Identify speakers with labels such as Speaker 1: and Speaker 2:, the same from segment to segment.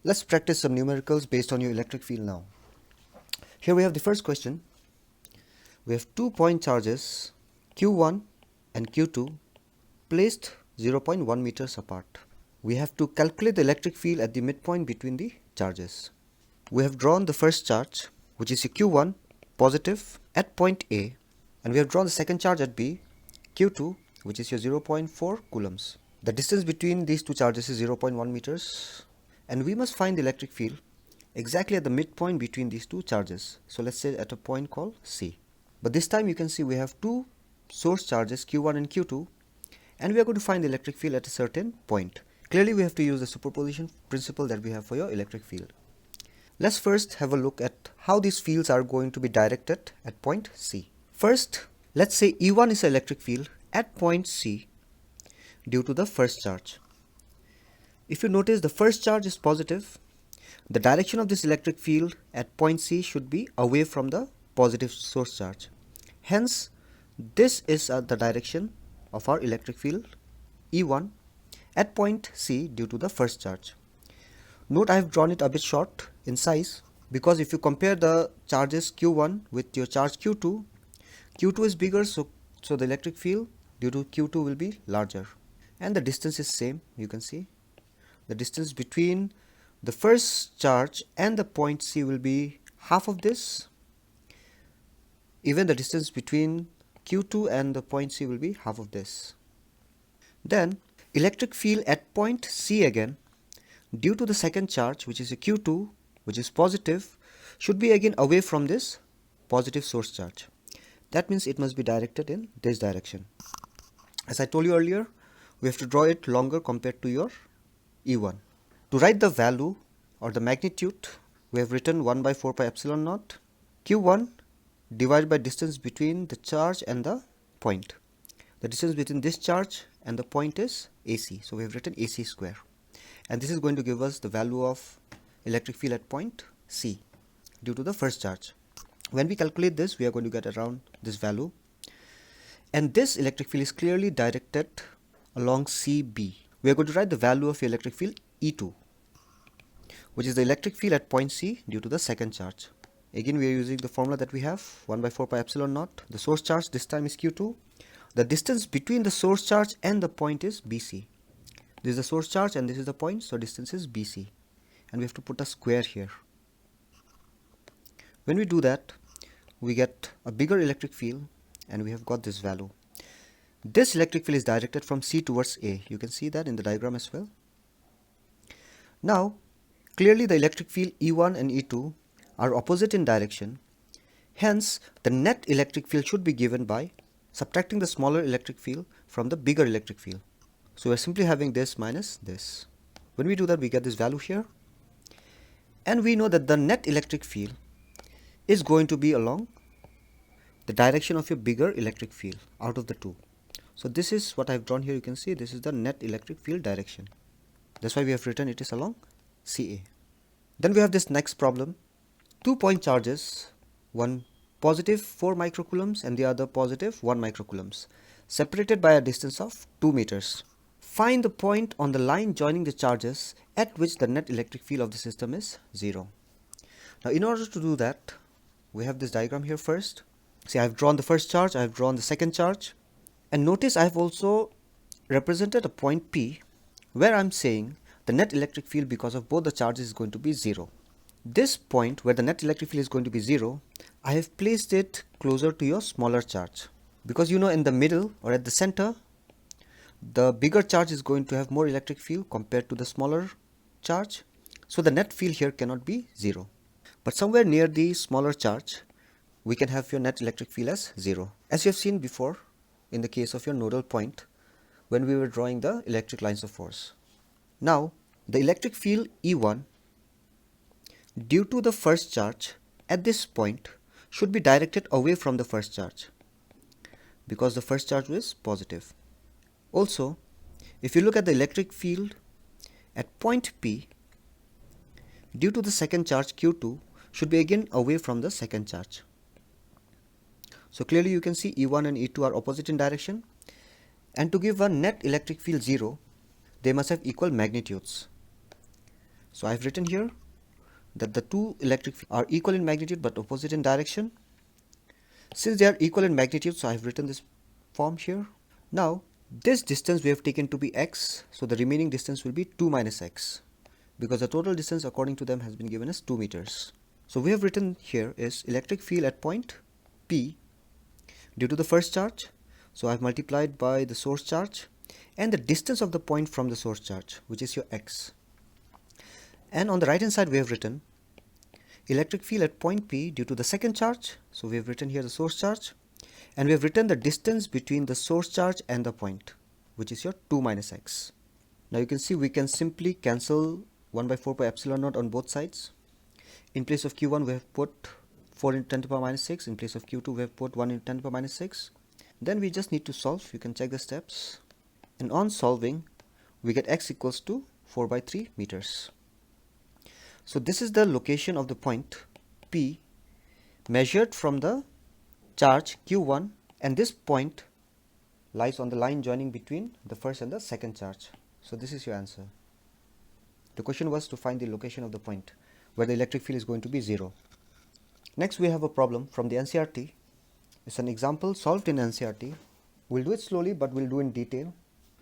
Speaker 1: Let's practice some numericals based on your electric field now. Here we have the first question. We have 2 point charges Q1 and Q2 placed 0.1 meters apart. We have to calculate the electric field at the midpoint between the charges. We have drawn the first charge, which is a Q1 positive at point A, and we have drawn the second charge at B, Q2, which is your 0.4 coulombs. The distance between these two charges is 0.1 meters, and we must find the electric field exactly at the midpoint between these two charges. So let's say at a point called C. But this time you can see we have two source charges Q1 and Q2, and we are going to find the electric field at a certain point. Clearly we have to use the superposition principle that we have for your electric field. Let's first have a look at how these fields are going to be directed at point C. First, let's say E1 is an electric field at point C due to the first charge. If you notice, the first charge is positive. The direction of this electric field at point C should be away from the positive source charge. Hence, this is the direction of our electric field E1 at point C due to the first charge. Note I have drawn it a bit short in size because if you compare the charges Q1 with your charge Q2, Q2 is bigger, so the electric field due to Q2 will be larger. And the distance is same, you can see. The distance between the first charge and the point C will be half of this. Even the distance between Q2 and the point C will be half of this. Then electric field at point C again, due to the second charge, which is a Q2, which is positive, should be again away from this positive source charge. That means it must be directed in this direction. As I told you earlier, we have to draw it longer compared to your E1. To write the value or the magnitude, we have written 1 by 4 pi epsilon naught Q1 divided by distance between the charge and the point. The distance between this charge and the point is AC, so we have written AC square. And this is going to give us the value of electric field at point C due to the first charge. When we calculate this, we are going to get around this value. And this electric field is clearly directed along CB. We are going to write the value of electric field E2, which is the electric field at point C due to the second charge. Again, we are using the formula that we have, 1 by 4 pi epsilon naught. The source charge this time is Q2. The distance between the source charge and the point is BC. This is the source charge and this is the point, so distance is BC. And we have to put a square here. When we do that, we get a bigger electric field and we have got this value. This electric field is directed from C towards A. You can see that in the diagram as well. Now, clearly the electric field E1 and E2 are opposite in direction. Hence, the net electric field should be given by subtracting the smaller electric field from the bigger electric field. So we are simply having this minus this. When we do that, we get this value here. And we know that the net electric field is going to be along the direction of your bigger electric field out of the two. So this is what I have drawn here. You can see this is the net electric field direction. That's why we have written it is along CA. Then we have this next problem. 2 point charges, one positive 4 microcoulombs and the other positive 1 microcoulombs, separated by a distance of 2 meters. Find the point on the line joining the charges at which the net electric field of the system is 0. Now in order to do that, we have this diagram here first. See, I have drawn the first charge, I have drawn the second charge, and notice I have also represented a point P where I am saying the net electric field because of both the charges is going to be 0. This point where the net electric field is going to be 0, I have placed it closer to your smaller charge, because you know in the middle or at the center, the bigger charge is going to have more electric field compared to the smaller charge, so the net field here cannot be 0. But somewhere near the smaller charge, we can have your net electric field as 0, as you have seen before in the case of your nodal point when we were drawing the electric lines of force. Now, the electric field E1 due to the first charge at this point should be directed away from the first charge because the first charge was positive. Also, if you look at the electric field at point P, due to the second charge Q2 should be again away from the second charge. So clearly you can see E1 and E2 are opposite in direction, and to give a net electric field 0, they must have equal magnitudes. So I've written here that the two electric fields are equal in magnitude but opposite in direction. Since they are equal in magnitude, so I've written this form here. Now this distance we have taken to be x, so the remaining distance will be 2 minus x, because the total distance according to them has been given as 2 meters. So we have written here is electric field at point P due to the first charge. So I've multiplied by the source charge and the distance of the point from the source charge, which is your x. And on the right hand side we have written electric field at point P due to the second charge. So we have written here the source charge, and we have written the distance between the source charge and the point, which is your 2 minus x. Now you can see we can simply cancel 1 by 4 pi epsilon naught on both sides. In place of q1 we have put 4 into 10 to the power minus 6. In place of q2 we have put 1 into 10 to the power minus 6. Then we just need to solve. You can check the steps. And on solving, we get x equals to 4 by 3 meters. So this is the location of the point P measured from the charge q1, and this point lies on the line joining between the first and the second charge. So this is your answer. The question was to find the location of the point where the electric field is going to be 0. Next we have a problem from the NCERT. It's an example solved in NCERT. We'll do it slowly, but we'll do in detail.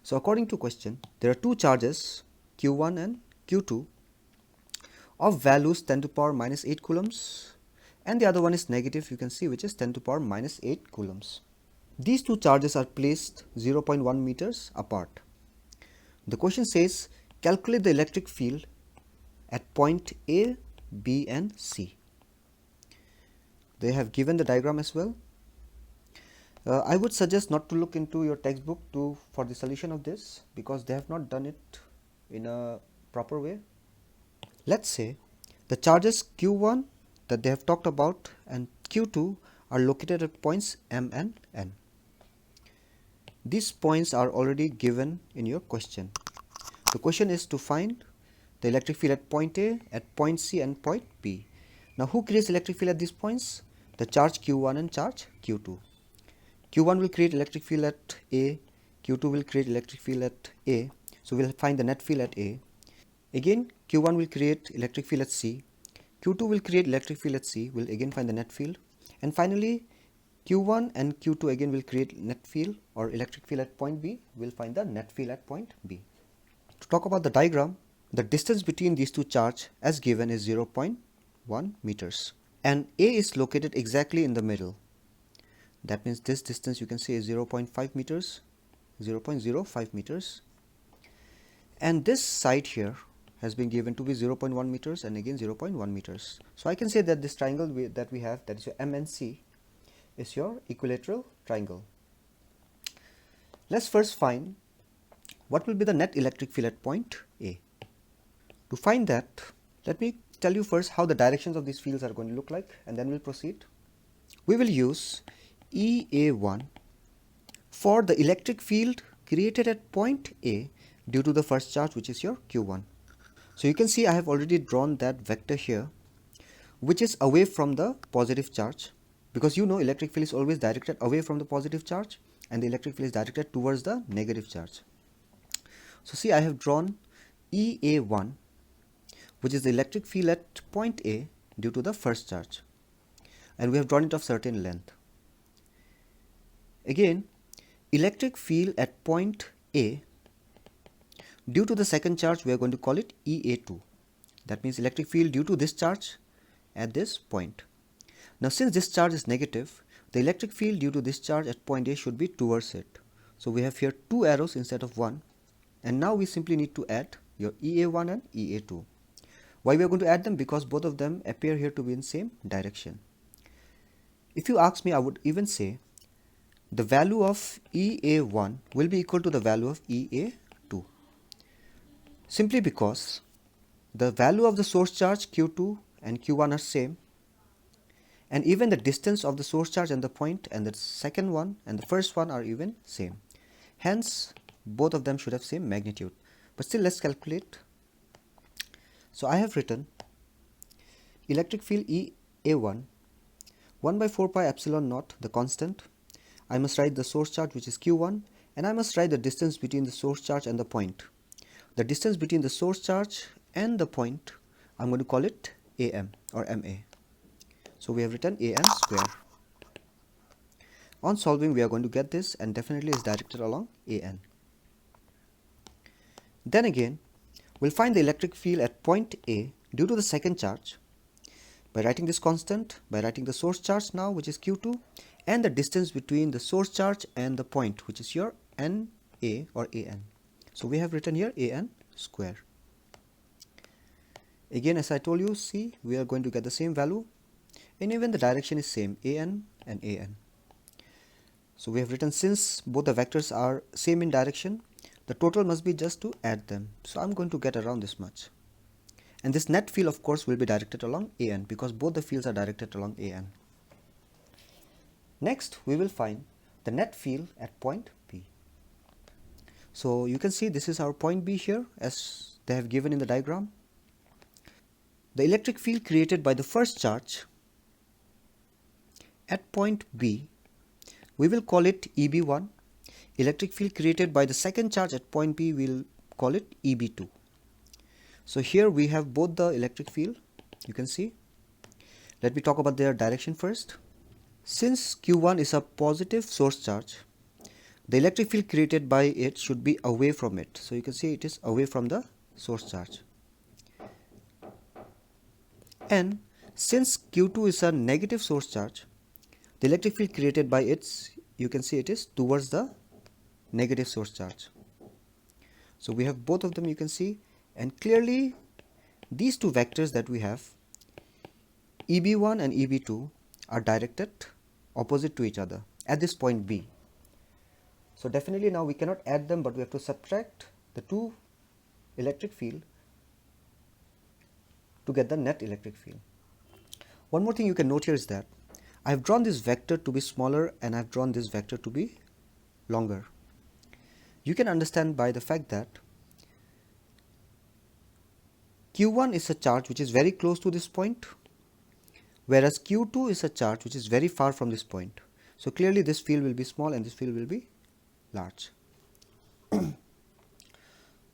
Speaker 1: So according to question, there are two charges q1 and q2 of values 10 to the power minus 8 coulombs, and the other one is negative, you can see, which is 10 to the power minus 8 coulombs. These two charges are placed 0.1 meters apart. The question says calculate the electric field at point A, B and C. They have given the diagram as well. I would suggest not to look into your textbook for the solution of this, because they have not done it in a proper way. Let's say the charges q1 that they have talked about and q2 are located at points M and N. These points are already given in your question. The question is to find the electric field at point A, at point C and point P. Now who creates electric field at these points? The charge q1 and charge q2. q1 will create electric field at A, q2 will create electric field at A. So we'll find the net field at A. Again q1 will create electric field at C, q2 will create electric field at C, we'll again find the net field, and finally q1 and q2 again will create net field or electric field at point B, we'll find the net field at point B. To talk about the diagram, the distance between these two charges as given is 0.1 meters, and A is located exactly in the middle. That means this distance you can say is 0.5 meters, 0.05 meters, and this side here has been given to be 0.1 meters and again 0.1 meters. So I can say that this triangle that we have, that is your MNC, is your equilateral triangle. Let's first find what will be the net electric field at point A. To find that, let me tell you first how the directions of these fields are going to look like, and then we'll proceed. We will use EA1 for the electric field created at point A due to the first charge, which is your q1. So you can see I have already drawn that vector here, which is away from the positive charge, because you know electric field is always directed away from the positive charge and the electric field is directed towards the negative charge. So see, I have drawn EA1, which is the electric field at point A due to the first charge, and we have drawn it of certain length. Again, electric field at point A due to the second charge, we are going to call it EA2. That means electric field due to this charge at this point. Now since this charge is negative, the electric field due to this charge at point A should be towards it. So we have here two arrows instead of one, and now we simply need to add your EA1 and EA2. Why we are going to add them? Because both of them appear here to be in same direction. If you ask me, I would even say the value of EA1 will be equal to the value of EA2. Simply because the value of the source charge q2 and q1 are same, and even the distance of the source charge and the point and the second one and the first one are even same. Hence both of them should have same magnitude. But still, let's calculate. So I have written electric field EA1 1 by 4 pi epsilon naught, the constant. I must write the source charge, which is q1, and I must write the distance between the source charge and the point. The distance between the source charge and the point, I'm going to call it AM or MA. So we have written AM square. On solving, we are going to get this, and definitely is directed along AN. Then again, we'll find the electric field at point A due to the second charge by writing this constant, by writing the source charge now, which is Q2, and the distance between the source charge and the point, which is your NA or AN. So we have written here AN square. Again, as I told you, see, we are going to get the same value, and even the direction is same, AN and AN. So we have written, since both the vectors are same in direction, the total must be just to add them. So I'm going to get around this much. And this net field, of course, will be directed along AN, because both the fields are directed along AN. Next, we will find the net field at point B. So you can see this is our point B here, as they have given in the diagram. The electric field created by the first charge at point B, we will call it EB1. Electric field created by the second charge at point B, we'll call it EB2. So here we have both the electric field, you can see. Let me talk about their direction first. Since Q1 is a positive source charge, the electric field created by it should be away from it. So you can see it is away from the source charge. And since Q2 is a negative source charge, the electric field created by it, you can see it is towards the negative source charge. So we have both of them, you can see, and clearly these two vectors that we have, EB1 and EB2, are directed opposite to each other at this point B. So definitely now we cannot add them, but we have to subtract the two electric field to get the net electric field. One more thing you can note here is that I have drawn this vector to be smaller and I have drawn this vector to be longer. You can understand by the fact that Q1 is a charge which is very close to this point, whereas Q2 is a charge which is very far from this point. So clearly this field will be small and this field will be large.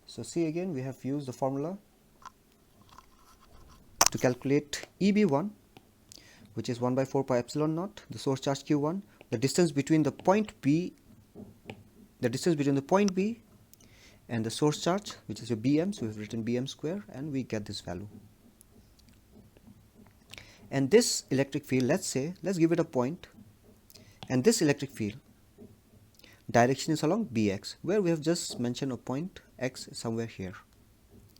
Speaker 1: So see, again we have used the formula to calculate EB1, which is 1 by 4 pi epsilon naught, the source charge Q1, the distance between the point B, and the source charge, which is your BM, so we have written BM square, and we get this value. And this electric field, let's give it a point, and this electric field direction is along BX, where we have just mentioned a point X somewhere here.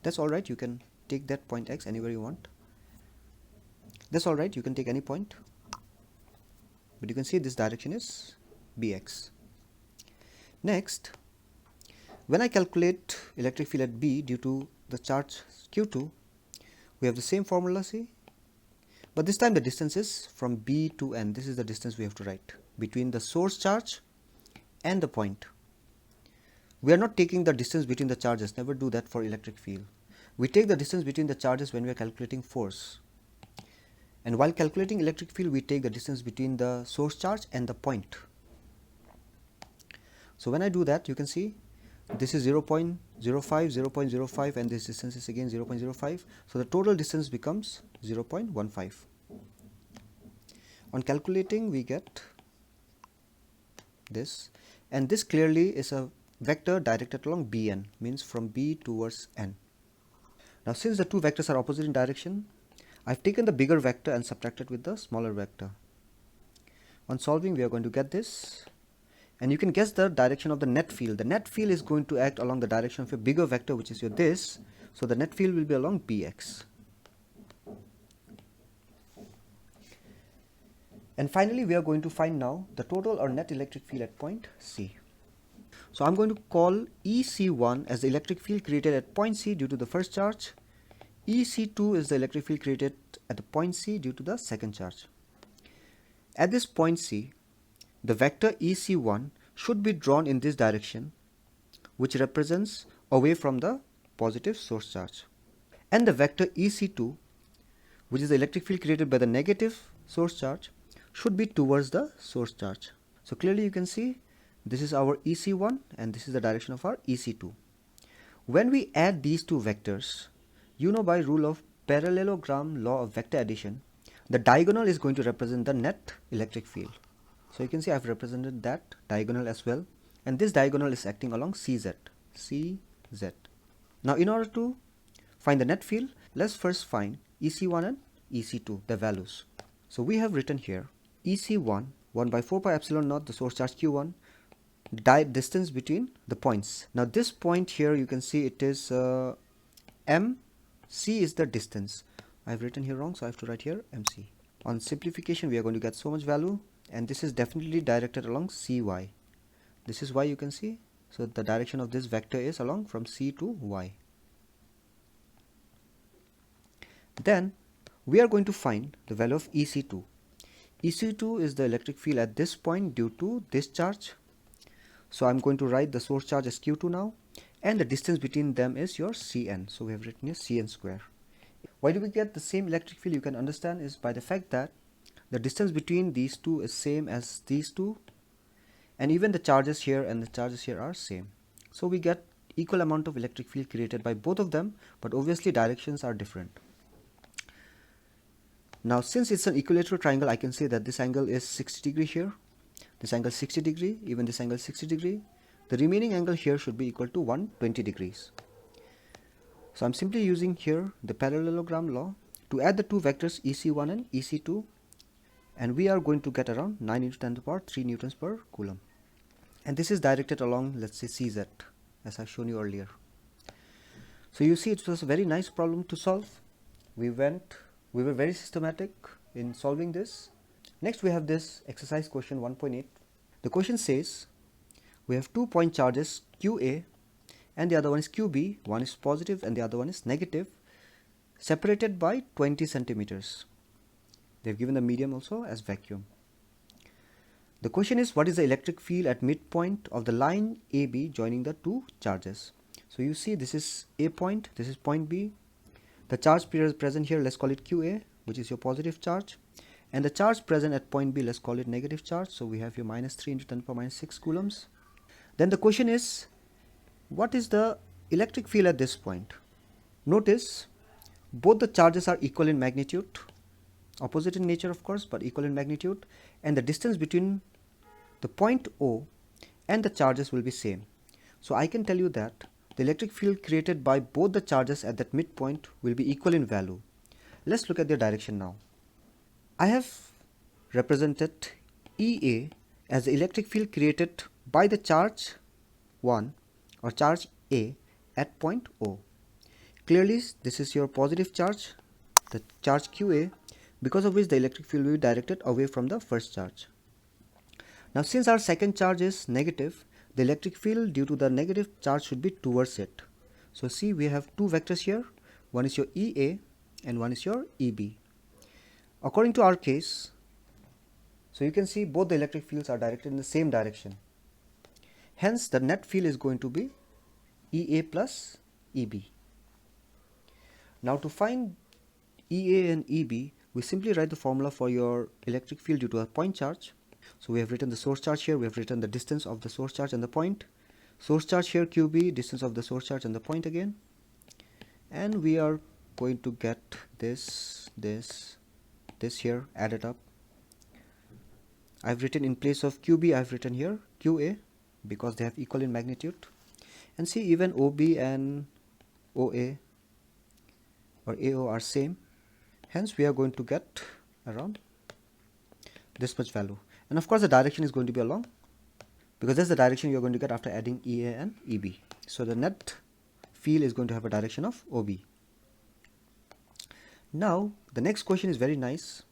Speaker 1: That's alright, you can take that point X anywhere you want. That's alright, you can take any point, but you can see this direction is BX. Next, when I calculate electric field at B due to the charge Q2, we have the same formula, see, but this time the distance is from B to N. This is the distance we have to write between the source charge and the point. We are not taking the distance between the charges, never do that for electric field. We take the distance between the charges when we are calculating force. And while calculating electric field, we take the distance between the source charge and the point. So when I do that, you can see this is 0.05, 0.05, and this distance is again 0.05. So the total distance becomes 0.15. On calculating, we get this, and this clearly is a vector directed along Bn, means from B towards N. Now since the two vectors are opposite in direction, I've taken the bigger vector and subtracted with the smaller vector. On solving, we are going to get this, and you can guess the direction of the net field. The net field is going to act along the direction of a bigger vector, which is your this, so the net field will be along Bx. And finally, we are going to find now the total or net electric field at point C. So I'm going to call EC1 as the electric field created at point C due to the first charge. EC2 is the electric field created at the point C due to the second charge. At this point C, the vector EC1 should be drawn in this direction, which represents away from the positive source charge. And the vector EC2, which is the electric field created by the negative source charge, should be towards the source charge. So clearly you can see this is our EC1 and this is the direction of our EC2. When we add these two vectors, You know, by rule of parallelogram law of vector addition, the diagonal is going to represent the net electric field. So you can see I've represented that diagonal as well, and this diagonal is acting along CZ. CZ. Now in order to find the net field, let's first find EC1 and EC2, the values. So we have written here EC1, 1 by 4 pi epsilon naught, the source charge Q1, distance between the points. Now this point here, you can see it is MC is the distance. I've written here wrong, so I have to write here MC. On simplification, we are going to get so much value, and this is definitely directed along CY. This is Y, you can see. So the direction of this vector is along from C to Y. Then we are going to find the value of EC2. EC2 is the electric field at this point due to this charge. So I'm going to write the source charge as Q2 now, and the distance between them is your Cn. So we have written here Cn square. Why do we get the same electric field? You can understand is by the fact that the distance between these two is same as these two, and even the charges here and the charges here are same. So we get equal amount of electric field created by both of them, but obviously directions are different. Now since it's an equilateral triangle, I can say that this angle is 60 degree here, this angle 60 degree, even this angle 60 degree. The remaining angle here should be equal to 120 degrees. So I'm simply using here the parallelogram law to add the two vectors EC1 and EC2, and we are going to get around 9 into 10 to the power 3 newtons per coulomb. And this is directed along, let's say, CZ, as I've shown you earlier. So you see, it was a very nice problem to solve. We were very systematic in solving this. Next we have this exercise question 1.8. The question says we have 2 point charges QA and the other one is QB. One is positive and the other one is negative, separated by 20 centimeters. They've given the medium also as vacuum. The question is, what is the electric field at midpoint of the line AB joining the two charges? So you see, this is A point, this is point B. The charge present here, let's call it QA, which is your positive charge, and the charge present at point B, let's call it negative charge. So we have here minus 3 into 10 to the power minus 6 coulombs. Then the question is, what is the electric field at this point? Notice both the charges are equal in magnitude, opposite in nature of course, but equal in magnitude, and the distance between the point O and the charges will be same. So I can tell you that the electric field created by both the charges at that midpoint will be equal in value. Let's look at their direction now. I have represented EA as the electric field created by the charge 1 or charge A at point O. Clearly this is your positive charge, the charge QA, because of which the electric field will be directed away from the first charge. Now since our second charge is negative, the electric field due to the negative charge should be towards it. So see, we have two vectors here, one is your EA and one is your EB. According to our case, so you can see both the electric fields are directed in the same direction. Hence the net field is going to be EA plus EB. Now to find EA and EB, we simply write the formula for your electric field due to a point charge. So we have written the source charge here, we have written the distance of the source charge and the point. Source charge here QB, distance of the source charge and the point again. And we are going to get this here added up. I've written in place of QB, I've written here QA because they have equal in magnitude. And see, even OB and OA or AO are same. Hence we are going to get around this much value. And of course the direction is going to be along, because that's the direction you are going to get after adding EA and EB. So the net field is going to have a direction of OB. Now the next question is very nice.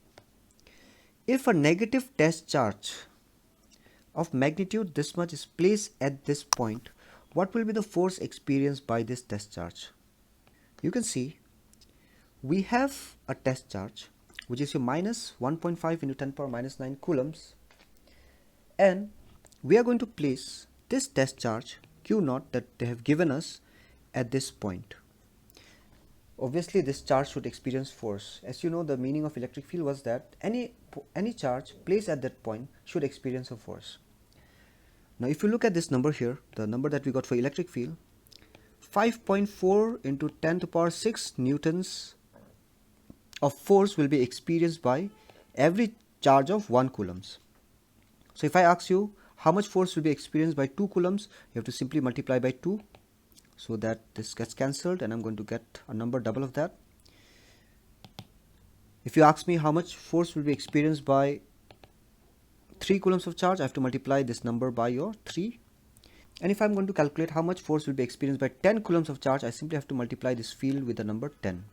Speaker 1: If a negative test charge of magnitude this much is placed at this point, what will be the force experienced by this test charge? You can see we have a test charge which is your minus 1.5 into 10 to the power minus 9 coulombs, and we are going to place this test charge Q0 that they have given us at this point. Obviously this charge should experience force. As you know, the meaning of electric field was that any charge placed at that point should experience a force. Now if you look at this number here, the number that we got for electric field, 5.4 into 10 to the power 6 newtons of force will be experienced by every charge of 1 coulombs. So if I ask you how much force will be experienced by 2 coulombs, you have to simply multiply by 2, so that this gets cancelled and I'm going to get a number double of that. If you ask me how much force will be experienced by 3 coulombs of charge, I have to multiply this number by your 3. And if I'm going to calculate how much force will be experienced by 10 coulombs of charge, I simply have to multiply this field with the number 10.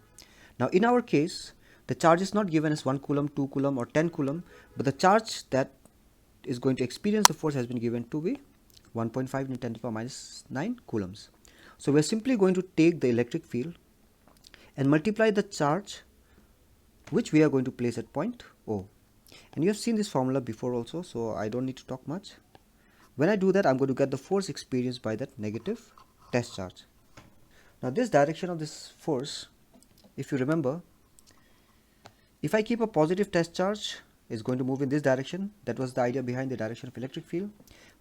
Speaker 1: Now in our case, the charge is not given as 1 coulomb, 2 coulomb or 10 coulomb, but the charge that is going to experience the force has been given to be 1.5 into 10 to the power minus 9 coulombs. So we're simply going to take the electric field and multiply the charge which we are going to place at point O. And you have seen this formula before also, so I don't need to talk much. When I do that, I'm going to get the force experienced by that negative test charge. Now this direction of this force, if you remember, if I keep a positive test charge, it's going to move in this direction. That was the idea behind the direction of electric field.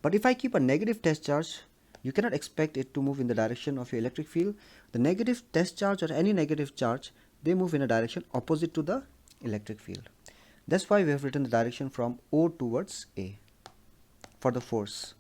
Speaker 1: But if I keep a negative test charge, you cannot expect it to move in the direction of your electric field. The negative test charge or any negative charge, they move in a direction opposite to the electric field. That's why we have written the direction from O towards A for the force.